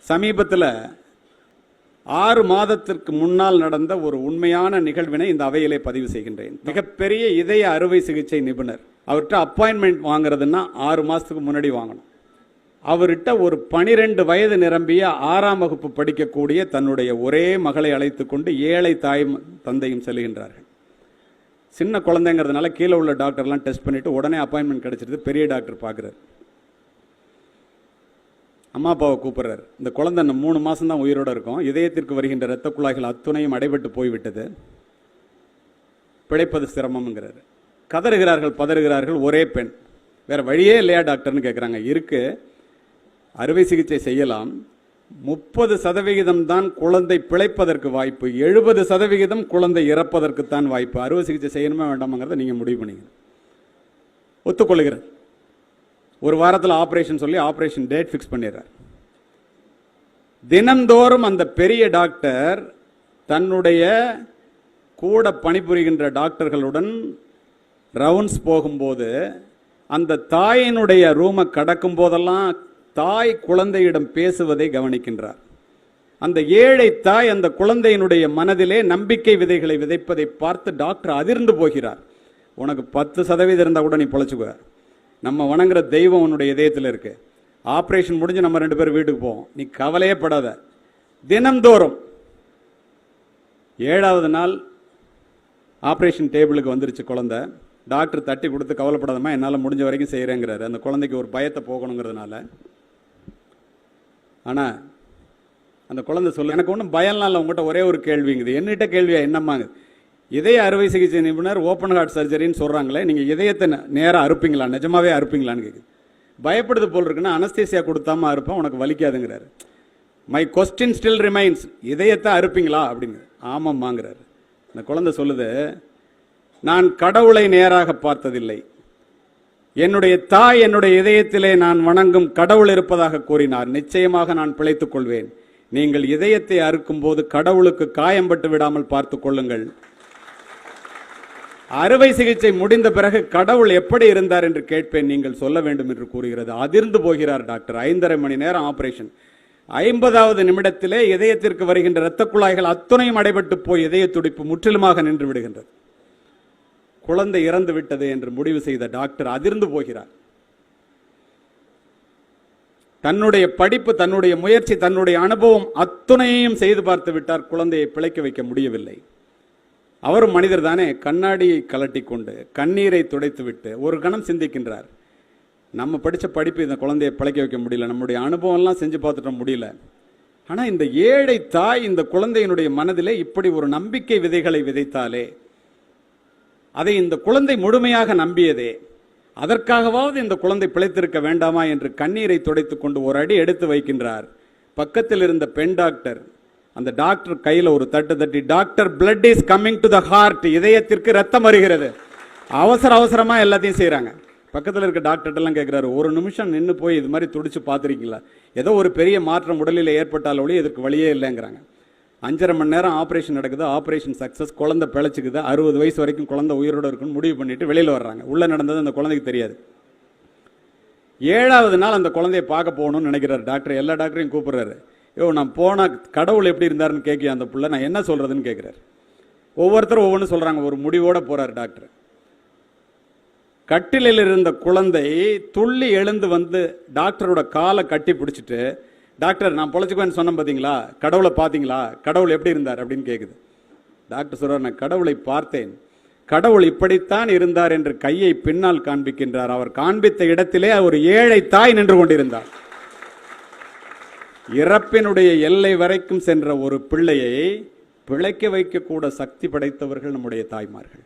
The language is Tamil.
சமீபத்தில் 6 மாதத்திற்கு முன்னால் நடந்த ஒரு உண்மையான நிகழ்வினை இந்த அவையிலே பதிவு செய்கின்றேன். மிகப்பெரிய இதய அறுவை சிகிச்சை நிபுணர். அவர்கிட்ட அப்பாயின்மெண்ட் வாங்குறதுன்னா 6 மாதத்துக்கு முன்னாடி வாங்கணும். அவர்கிட்ட ஒரு 12 வயது நிரம்பிய 6ஆம் வகுப்பு படிக்கக்கூடிய தன்னுடைய ஒரே மகளை அழைத்து கொண்டு ஏழை தாயும் தந்தையும் செல்கின்றார்கள். சின்ன குழந்தைங்கிறதுனால கீழே உள்ள டாக்டர்லாம் டெஸ்ட் பண்ணிட்டு உடனே அப்பாயின்மெண்ட் கிடைச்சிருது. பெரிய டாக்டர் பார்க்குறாரு. அம்மா அப்பாவை கூப்பிட்றாரு. இந்த குழந்தை 3 மாதம் தான் உயிரோடு இருக்கும். இதயத்திற்கு வருகின்ற இரத்த குழாய்கள் அத்துணையும் அடைபட்டு போய்விட்டது. பிழைப்பது சிரமம்ங்கிறாரு. கதறுகிறார்கள், பதறுகிறார்கள். ஒரே பெண். வேற வழியே இல்லையா டாக்டர்னு கேட்குறாங்க. இருக்கு, அறுவை சிகிச்சை செய்யலாம். 30% தான் குழந்தை பிழைப்பதற்கு வாய்ப்பு, 70% குழந்தை இறப்பதற்குத்தான் வாய்ப்பு. அறுவை சிகிச்சை செய்யணுமே வேண்டாமாங்கிறத நீங்கள் முடிவு பண்ணிங்க. ஒத்துக்கொள்ளுகிறார். ஒரு வாரத்தில் ஆப்ரேஷன் சொல்லி ஆப்ரேஷன் டேட் ஃபிக்ஸ் பண்ணிடுறார். தினந்தோறும் அந்த பெரிய டாக்டர் தன்னுடைய கூட பணிபுரிகின்ற டாக்டர்களுடன் ரவுண்ட்ஸ் போகும்போது அந்த தாயினுடைய ரூமை கடக்கும் போதெல்லாம் தாய் குழந்தையிடம் பேசுவதை கவனிக்கின்றார். அந்த ஏழை தாய் அந்த குழந்தையினுடைய மனதிலே நம்பிக்கை விதைகளை விதைப்பதை பார்த்து டாக்டர் அதிர்ந்து போகிறார். உனக்கு 10% இருந்தால் கூட நீ பொழைச்சுக்குவ. நம்ம வணங்குற தெய்வம் உன்னுடைய இதயத்தில் இருக்கு. ஆப்ரேஷன் முடிஞ்சு நம்ம 2 பேரும் வீட்டுக்கு போவோம், நீ கவலையே படாத. தினந்தோறும் 7வது நாள் ஆப்ரேஷன் டேபிளுக்கு வந்துருச்சு குழந்தை. டாக்டர் தட்டி கொடுத்து கவலைப்படாதமா, என்னால் முடிஞ்ச வரைக்கும் செய்கிறேங்கிறாரு. அந்த குழந்தைக்கு ஒரு பயத்தை போகணுங்கிறதுனால. ஆனால் அந்த குழந்தை சொல்ல, எனக்கு ஒன்றும் பயம்லாம் இல்லை, உங்கள்கிட்ட ஒரே ஒரு கேள்விங்குது. என்னகிட்ட கேள்வியா? என்னம்மாங்க? இதய அறுவை சிகிச்சை நிபுணர், ஓப்பன் ஹார்ட் சர்ஜரின்னு சொல்கிறாங்களே, நீங்கள் இதயத்தை நேராக அறுப்பீங்களா, நிஜமாவே அறுப்பீங்களான்னு கேட்குது. பயப்படுது போல் இருக்குன்னா அனஸ்தேசியா கொடுத்தாம அறுப்பேன், உனக்கு வலிக்காதுங்கிறாரு. மை கொஸ்டின் ஸ்டில் ரிமைன்ஸ், இதயத்தை அறுப்பீங்களா அப்படின்னு. ஆமாம்மாங்கிறாரு. அந்த குழந்தை சொல்லுது, நான் கடவுளை நேராக பார்த்ததில்லை. என்னுடைய தாய் என்னுடைய இதயத்திலே நான் வணங்கும் கடவுள் இருப்பதாக கூறினார். நிச்சயமாக நான் பிழைத்துக் கொள்வேன். நீங்கள் இதயத்தை அறுக்கும் போது கடவுளுக்கு காயம்பட்டு விடாமல் பார்த்துக் கொள்ளுங்கள். அறுவை சிகிச்சை முடிந்த பிறகு கடவுள் எப்படி இருந்தார் என்று கேட்பேன், நீங்கள் சொல்ல வேண்டும் என்று கூறுகிறது. அதிர்ந்து போகிறார் டாக்டர். 5.5 மணி நேரம் ஆபரேஷன். 50வது நிமிடத்திலே இதயத்திற்கு வருகின்ற இரத்த குழாய்கள் அத்துணையும் அடைபட்டு போய் இதய துடிப்பு முற்றிலுமாக நின்று விடுகின்றது. குழந்தை இறந்து விட்டது என்று முடிவு செய்த டாக்டர் அதிர்ந்து போகிறார். தன்னுடைய படிப்பு, தன்னுடைய முயற்சி, தன்னுடைய அனுபவம் அத்துணையையும் செய்து பார்த்து விட்டார். குழந்தையை பிழைக்க வைக்க முடியவில்லை. அவரும் மனிதர் தானே. கண்ணாடியை கலட்டி கொண்டு கண்ணீரை துடைத்து விட்டு ஒரு கணம் சிந்திக்கின்றார். நம்ம படித்த படிப்பு இந்த குழந்தையை பிழைக்க வைக்க முடியல, நம்முடைய அனுபவம்லாம் செஞ்சு பார்த்துட்ட முடியல. ஆனால் இந்த ஏழை தாய் இந்த குழந்தையினுடைய மனதிலே இப்படி ஒரு நம்பிக்கை விதைகளை விதைத்தாலே, அதை இந்த குழந்தை முழுமையாக நம்பியதே, அதற்காகவாவது இந்த குழந்தை பிழைத்திருக்க வேண்டாமா என்று கண்ணீரை துடைத்து கொண்டு ஒரு அடி எடுத்து வைக்கின்றார். பக்கத்தில் இருந்த பெண் டாக்டர் அந்த டாக்டர் கையில் ஒரு தட்டு தட்டி, doctor, blood is coming to the heart, இதயத்திற்கு ரத்தம் வருகிறது. அவசரமா எல்லாத்தையும் செய்யறாங்க. பக்கத்தில் இருக்க டாக்டர்லாம் கேட்கிறாரு, ஒரு நிமிஷம் நின்று போய் இது மாதிரி துடிச்சு பார்த்துருக்கீங்களா? ஏதோ ஒரு பெரிய மாற்றம் உடலில் ஏற்பட்டால் ஒளி இதற்கு வழியே இல்லைங்கிறாங்க. 5.5 மணி நேரம் ஆப்ரேஷன் நடக்குது. Operation success. குழந்தை பிழைச்சிக்குது. 60 வயசு வரைக்கும் குழந்தை உயிரோடு இருக்குன்னு முடிவு பண்ணிட்டு வெளியில் வர்றாங்க. உள்ள நடந்தது அந்த குழந்தைக்கு தெரியாது. 7வது நாள் அந்த குழந்தைய பார்க்க போகணும்னு நினைக்கிறார் டாக்டர். எல்லா டாக்டரையும் கூப்பிடுறாரு. நான் போனா கடவுள் எப்படி இருந்தாருன்னு கேட்க அந்த புள்ள, நான் என்ன சொல்றதுன்னு கேட்கிறார். ஒவ்வொருத்தரும் ஒவ்வொன்று சொல்றாங்க. ஒரு முடிவோட போறார் டாக்டர். கட்டிலில் இருந்த குழந்தை துள்ளி எழுந்து வந்து டாக்டரோட காலை கட்டி பிடிச்சிட்டு, டாக்டர், நான் பொழைச்சுக்குவேன்னு சொன்னேன் பார்த்தீங்களா, கடவுளை பார்த்தீங்களா, கடவுள் எப்படி இருந்தார் அப்படின்னு கேட்குது. டாக்டர் சொல்றார், நான் கடவுளை பார்த்தேன், கடவுள் இப்படித்தான் இருந்தார் என்று கையை பின்னால் காண்பிக்கின்றார். அவர் காண்பித்த இடத்திலே ஒரு ஏழை தாய் நின்று கொண்டிருந்தார். இறப்பினுடைய எல்லை வரைக்கும் சென்ற ஒரு பிள்ளையை பிழைக்க வைக்கக்கூட சக்தி படைத்தவர்கள் நம்முடைய தாய்மார்கள்.